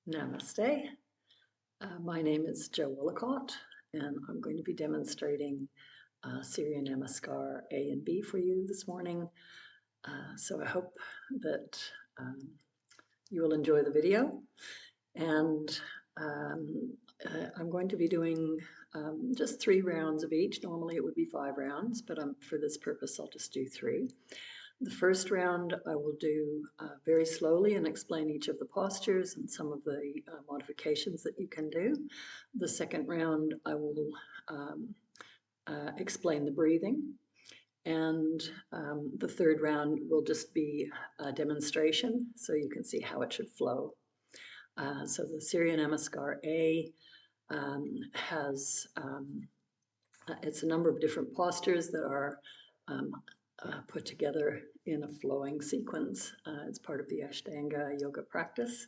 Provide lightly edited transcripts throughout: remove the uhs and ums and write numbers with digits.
Namaste. My name is Jo Willicott, and I'm going to be demonstrating Surya Namaskar A and B for you this morning. So I hope that you will enjoy the video. And I'm going to be doing just 3 rounds of each. Normally it would be 5 rounds, but for this purpose I'll just do 3. The first round I will do very slowly and explain each of the postures and some of the modifications that you can do. The second round I will explain the breathing. And the third round will just be a demonstration so you can see how it should flow. So the Surya Namaskar A has, it's a number of different postures that are put together in a flowing sequence. It's part of the Ashtanga yoga practice.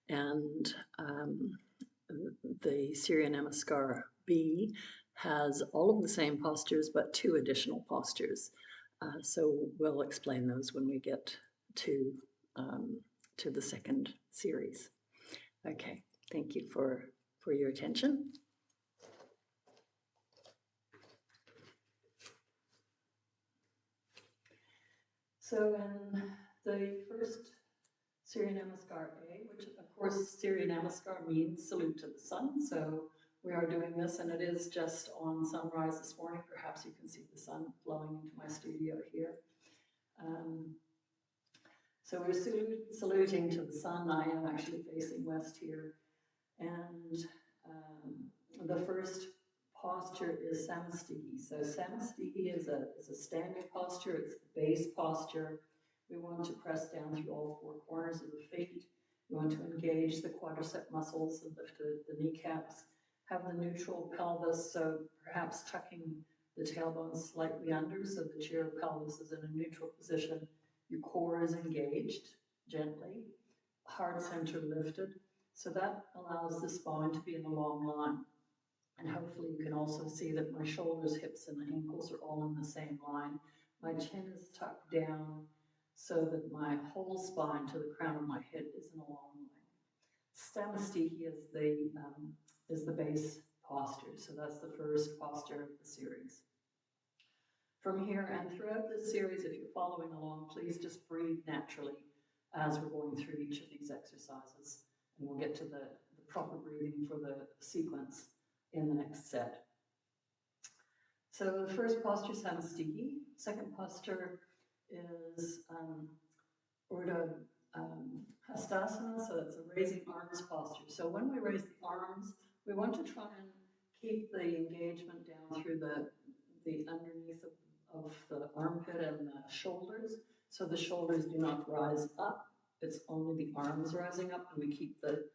And the Surya Namaskar B has all of the same postures, but 2 additional postures. So we'll explain those when we get to the second series. Okay, thank you for your attention. So in the first Surya Namaskar A, which of course Surya Namaskar means salute to the sun, so we are doing this, and it is just on sunrise this morning. Perhaps you can see the sun flowing into my studio here. So we're saluting to the sun. I am actually facing west here. And the first posture is Samastiki. So Samastiki is a standing posture. It's the base posture. We want to press down through all 4 corners of the feet. We want to engage the quadricep muscles and lift the kneecaps. Have the neutral pelvis, so perhaps tucking the tailbone slightly under so that your pelvis is in a neutral position. Your core is engaged gently, heart center lifted. So that allows the spine to be in a long line. And hopefully you can also see that my shoulders, hips, and ankles are all in the same line. My chin is tucked down so that my whole spine to the crown of my head is in a long line. Samastiki is the base posture. So that's the first posture of the series. From here and throughout this series, if you're following along, please just breathe naturally as we're going through each of these exercises. And we'll get to the proper breathing for the sequence in the next set. So the first posture, Samastiki. Second posture is Urdhva Hastasana, so that's a raising arms posture. So when we raise the arms, we want to try and keep the engagement down through the underneath of the armpit and the shoulders, so the shoulders do not rise up. It's only the arms rising up, and we keep the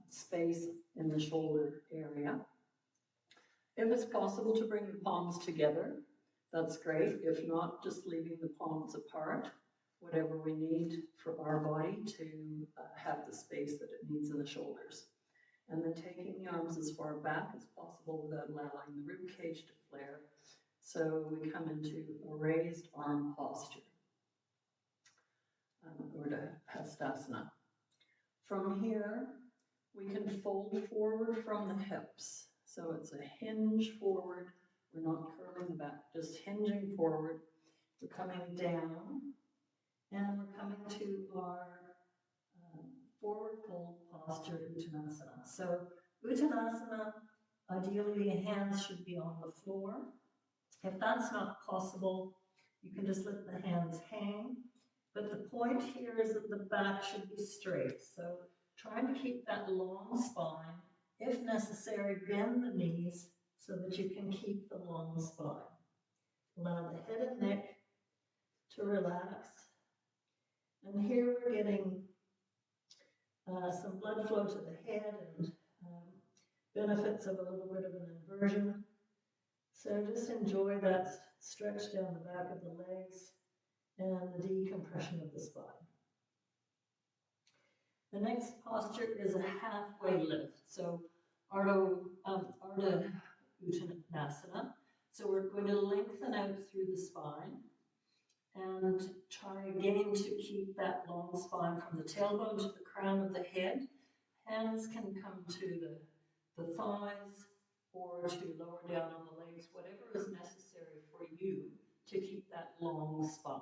space in the shoulder area. If it's possible to bring the palms together, that's great. If not, just leaving the palms apart, whatever we need for our body to have the space that it needs in the shoulders. And then taking the arms as far back as possible without allowing the rib cage to flare. So we come into a raised arm posture, Urdhva Hastasana. From here, we can fold forward from the hips. So it's a hinge forward. We're not curling the back, just hinging forward. We're coming down, and we're coming to our forward fold posture, Uttanasana. So Uttanasana, ideally the hands should be on the floor. If that's not possible, you can just let the hands hang. But the point here is that the back should be straight. So trying to keep that long spine. If necessary, bend the knees so that you can keep the long spine. Allow the head and neck to relax. And here we're getting some blood flow to the head and benefits of a little bit of an inversion. So just enjoy that stretch down the back of the legs and the decompression of the spine. The next posture is a halfway lift. So Urdhva Uttanasana. So we're going to lengthen out through the spine and try again to keep that long spine from the tailbone to the crown of the head. Hands can come to the thighs or to lower down on the legs, whatever is necessary for you to keep that long spine.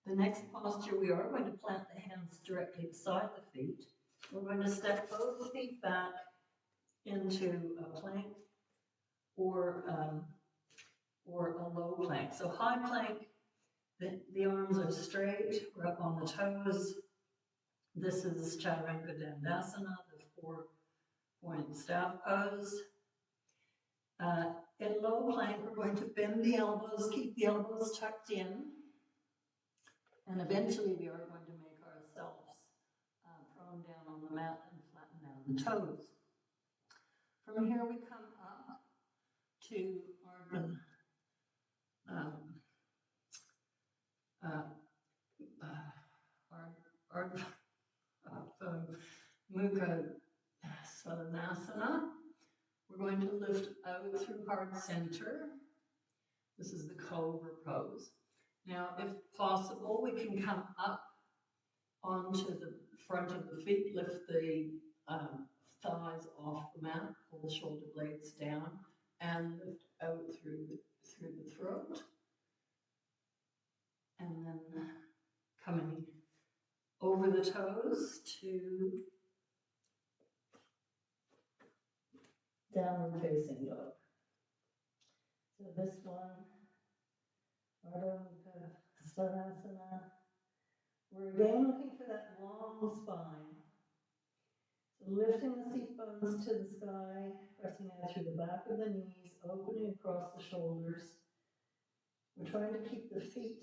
The next posture, we are going to plant the hands directly beside the feet. We're going to step both feet back into a plank or a low plank. So high plank, the arms are straight, we're up on the toes. This is Chaturanga Dandasana, the 4-point staff pose. In low plank, we're going to bend the elbows, keep the elbows tucked in, and eventually we are going to make ourselves prone down on the mat and flatten down the toes. From here we come up to Mukha Salutation. We're going to lift out through heart center. This is the cobra pose. Now, if possible, we can come up onto the front of the feet, lift the thighs off the mat, pull the shoulder blades down, and lift out through the throat. And then coming over the toes to downward facing dog. So this one, Ardha Mukha Svanasana. We're again looking for that long spine. So lifting the seat bones to the sky, pressing out through the back of the knees, opening across the shoulders. We're trying to keep the feet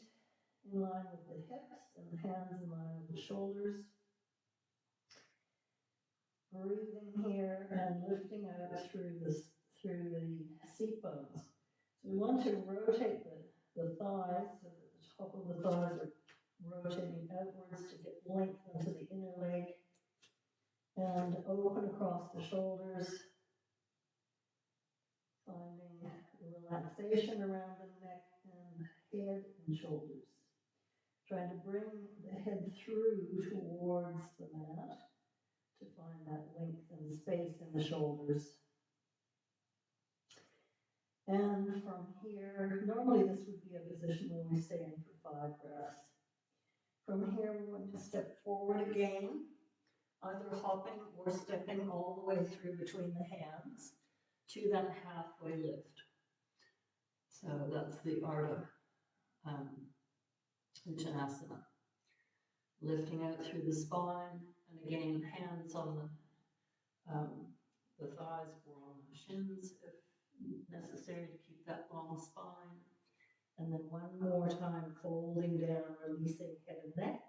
in line with the hips and the hands in line with the shoulders. Breathing here and lifting out through the seat bones. So we want to rotate the thighs so that the top of the thighs are rotating outwards to get length into the inner leg and open across the shoulders, finding relaxation around the neck and head and shoulders. Trying to bring the head through towards the mat to find that length and space in the shoulders. And from here, normally this would be a position where we stay in for 5 breaths. From here, we're going to step forward again, either hopping or stepping all the way through between the hands to that halfway lift. So that's the Ardha Uttanasana. Lifting out through the spine, and again, hands on the thighs or on the shins if necessary to keep that long spine. And then one more time, folding down, releasing head and neck,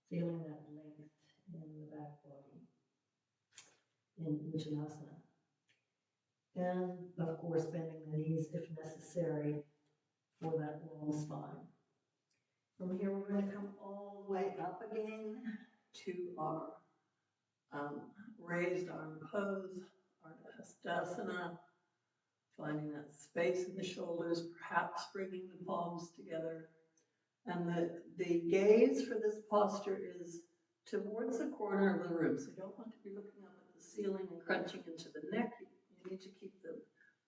feeling that length in the back body in Uttanasana. And of course, bending the knees if necessary for that long spine. From here, we're going to come all the way up again to our raised arm pose, our Hastasana, finding that space in the shoulders, perhaps bringing the palms together. And the gaze for this posture is towards the corner of the room. So you don't want to be looking up at the ceiling and crunching into the neck. You need to keep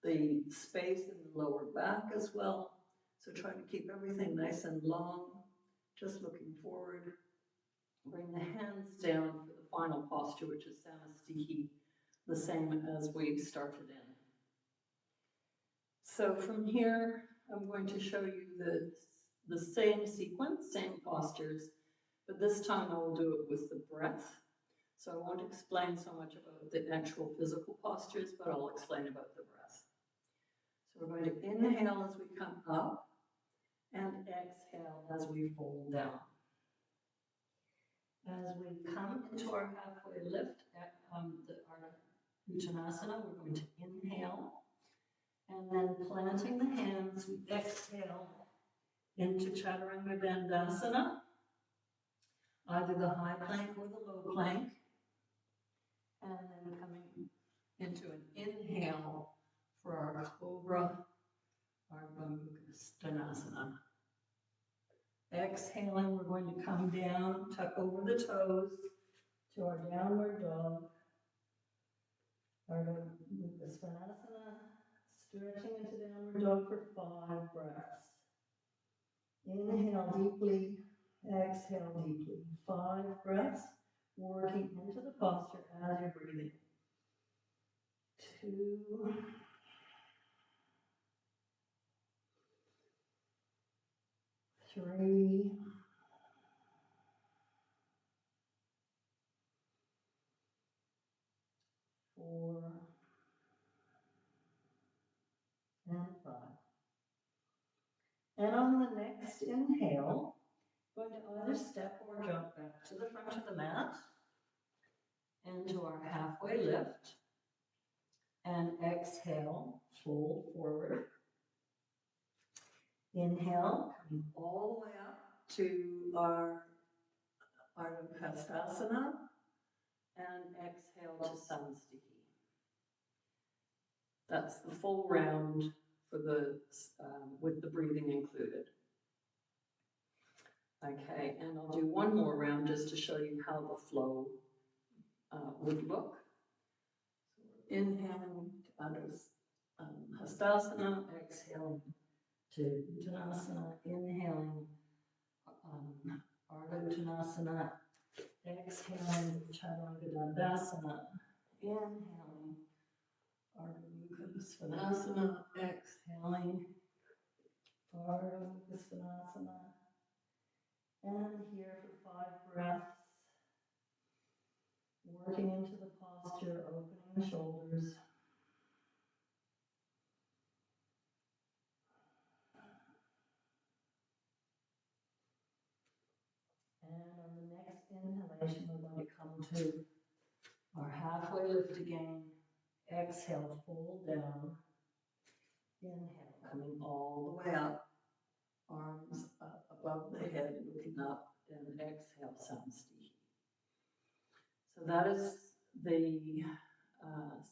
the space in the lower back as well. So try to keep everything nice and long, just looking forward. Bring the hands down for the final posture, which is Samasthiti, the same as we started in. So from here, I'm going to show you the same sequence, same postures, but this time I will do it with the breath. So I won't explain so much about the actual physical postures, but I'll explain about the breath. So we're going to inhale as we come up and exhale as we fold down. As we come into our halfway lift at our Uttanasana, we're going to inhale, and then planting the hands, we exhale into Chaturanga Dandasana, either the high plank or the low plank, and then coming into an inhale for our Cobra, our Svanasana. Exhaling, we're going to come down, tuck over the toes to our downward dog, Ardha Mukha Svanasana, stretching into downward dog for 5 breaths. Inhale deeply, exhale deeply. 5 breaths, working into the posture as you're breathing. 2, 3, 4, and 5. And on the next inhale, going to either step or jump back to the front of the mat and to our halfway lift. And exhale, fold forward. Inhale, coming all the way up to our Ardha and exhale to Samastiki. That's the full round for the with the breathing included. Okay, and I'll do one more round just to show you how the flow would look. So inhaling to Hastasana, exhaling to Uttanasana, inhaling Ardha Uttanasana, exhaling Chaturanga Dandasana, inhaling Ardha Mukha Svanasana, exhaling Ardha Mukha Svanasana, and here for 5 breaths, working into the posture, opening the shoulders. And on the next inhalation, we're going to come to our halfway lift again. Exhale, fold down. Inhale, coming all the way up. Arms up above the head, looking up, and exhale, Samastiki. So that is the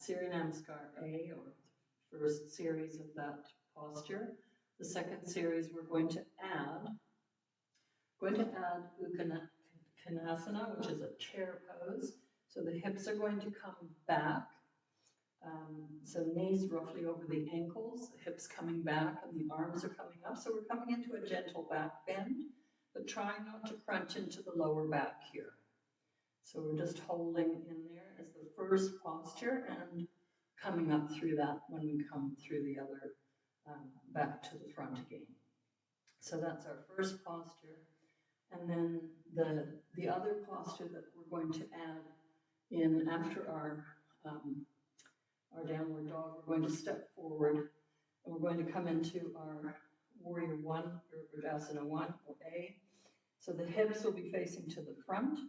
Surya Namaskar A, or first series of that posture. The second series we're going to add Uttanasana, which is a chair pose. So the hips are going to come back. So knees roughly over the ankles, the hips coming back, and the arms are coming up. So we're coming into a gentle back bend, but trying not to crunch into the lower back here. So we're just holding in there as the first posture and coming up through that when we come through the other back to the front again. So that's our first posture. And then the other posture that we're going to add in after our downward dog, we're going to step forward and we're going to come into our warrior 1 or Urdhvasana 1 or A. So the hips will be facing to the front.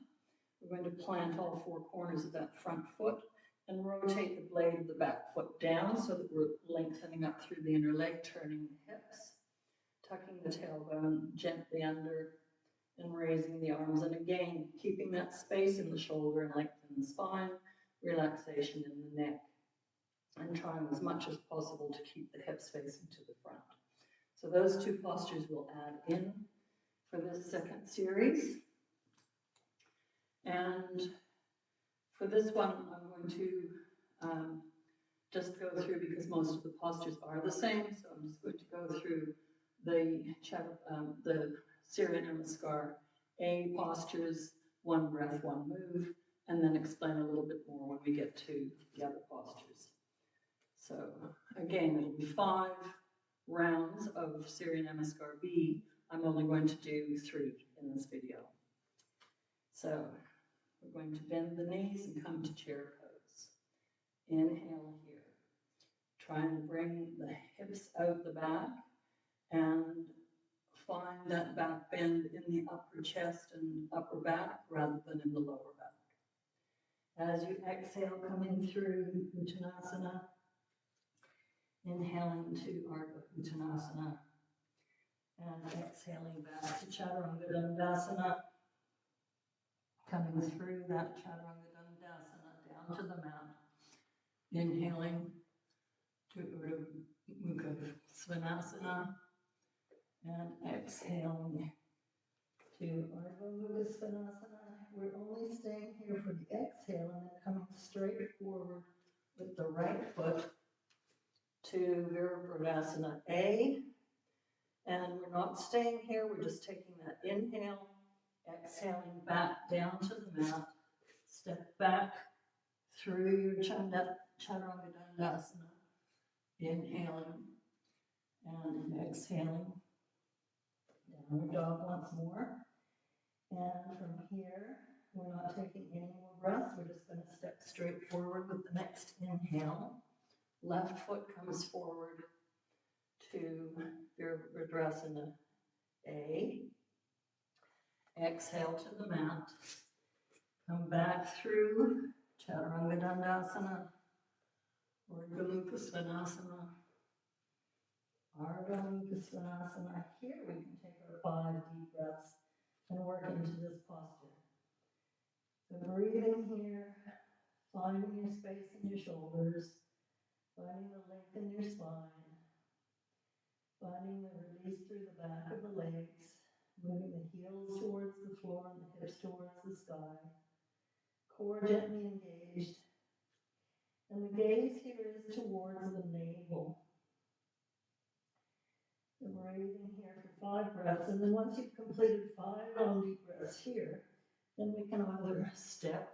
We're going to plant all 4 corners of that front foot and rotate the blade of the back foot down so that we're lengthening up through the inner leg, turning the hips, tucking the tailbone gently under and raising the arms. And again, keeping that space in the shoulder and length in the spine, relaxation in the neck, and trying as much as possible to keep the hips facing to the front. So those 2 postures we'll add in for this second series. And for this one, I'm going to just go through, because most of the postures are the same, so I'm just going to go through the Surya Namaskar A postures, 1 breath, 1 move, and then explain a little bit more when we get to the other postures. So again, it'll be 5 rounds of Surya Namaskar B. I'm only going to do 3 in this video. So we're going to bend the knees and come to chair pose. Inhale here. Try and bring the hips out the back and find that back bend in the upper chest and upper back rather than in the lower back. As you exhale, coming through Uttanasana, inhaling to Ardha Uttanasana, and exhaling back to Chaturanga Dandasana, coming through that Chaturanga Dandasana down to the mat, inhaling to Urdhva Mukha Svanasana, and exhaling to Ardha Mukha Svanasana. We're only staying here for the exhale and then coming straight forward with the right foot to Virabhadrasana A. And we're not staying here, we're just taking that inhale, exhaling back down to the mat, step back through your Chaturanga Dandasana, inhaling and exhaling. Downward dog once more. And from here, we're not taking any more breaths, we're just going to step straight forward with the next inhale. Left foot comes forward to Virabhadrasana A. Exhale to the mat. Come back through Chaturanga Dandasana, Urdhva Mukha Svanasana, Ardha Mukha Svanasana. Here we can take our 5 deep breaths and work into this posture. So breathing here, finding your space in your shoulders, finding the length in your spine, finding the release through the back of the legs, moving the heels towards the floor and the hips towards the sky. Core gently engaged. And the gaze here is towards the navel. So breathing here for 5 breaths. And then once you've completed 5 long deep breaths here, then we can either step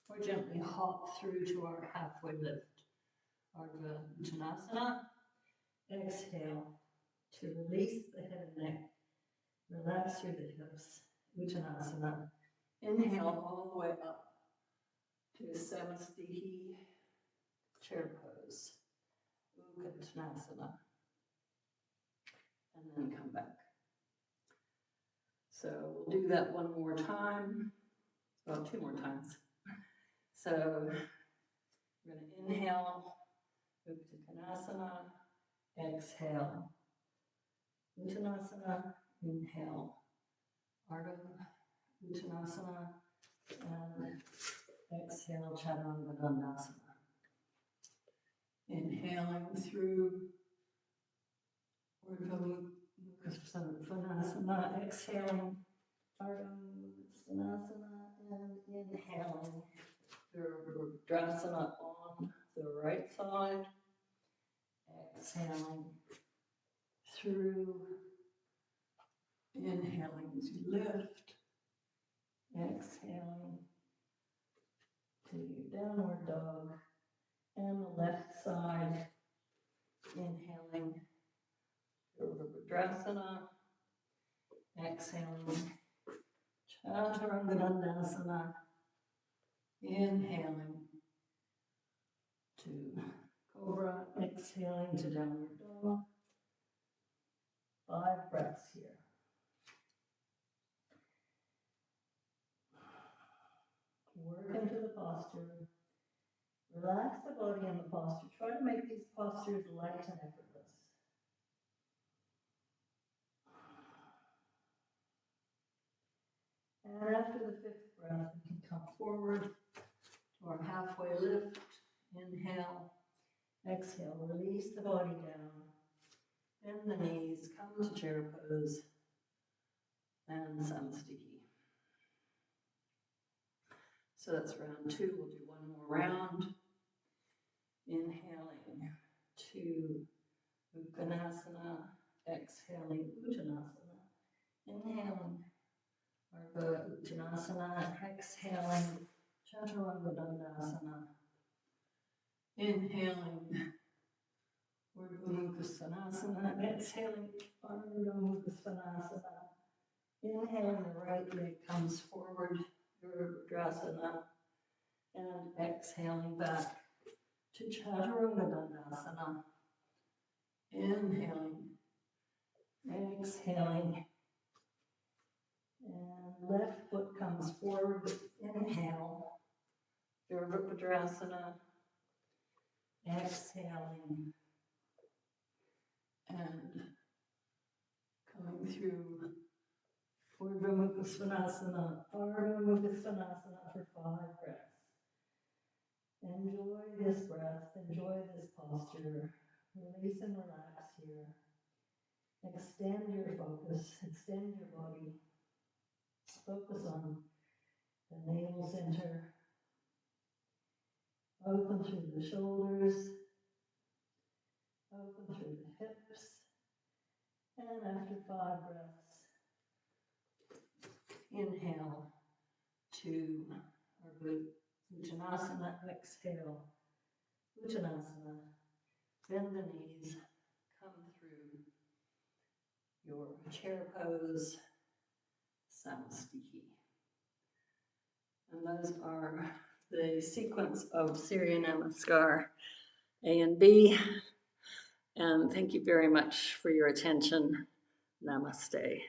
or gently hop through to our halfway lift. Ardha Uttanasana. Exhale to release the head and neck. Relax through the hips. Uttanasana. Inhale all the way up to Samasthiti chair pose. Uttanasana. And then come back. So we'll do that one more time. Well, 2 more times. So we're going to inhale, Uttanasana, exhale, Uttanasana, inhale, Ardha Uttanasana, and exhale, Chaturanga Dandasana. Inhaling through Urdhva Mukha Svanasana, exhaling, Ardha Uttanasana, and inhaling Virabhadrasana on the right side. Exhaling through, inhaling to lift, exhaling to downward dog, and the left side, inhaling Virabhadrasana, exhaling Chaturanga Dandasana, inhaling to Cobra, exhaling to downward dog. 5 breaths here. Work into the posture. Relax the body and the posture. Try to make these postures light and effortless. And after the 5th breath, we can come forward to our halfway lift. Inhale, exhale, release the body down. Bend the knees, come to chair pose, and Samasthiti. So that's round 2. We'll do 1 more round. Inhaling to Uttanasana, exhaling Uttanasana. Inhaling Ardha Uttanasana, exhaling Chaturanga Dandasana. Inhaling Urdhva Mukha Svanasana, exhaling Ardha Mukha Svanasana. Inhaling, the right leg comes forward, Virabhadrasana, and exhaling back to Chaturanga Dandasana. Inhaling, exhaling, and left foot comes forward, inhale, Virabhadrasana, exhaling, and coming through Urdhva Mukha Svanasana, Ardha Mukha Svanasana for 5 breaths. Enjoy this breath, enjoy this posture. Release and relax here. Extend your focus, extend your body. Focus on The navel center. Open through the shoulders. Open through the hips. And after 5 breaths, inhale to our Uttanasana, exhale, Uttanasana, bend the knees, come through your chair pose, Samastiki. And those are the sequence of Surya Namaskar A and B. And thank you very much for your attention. Namaste.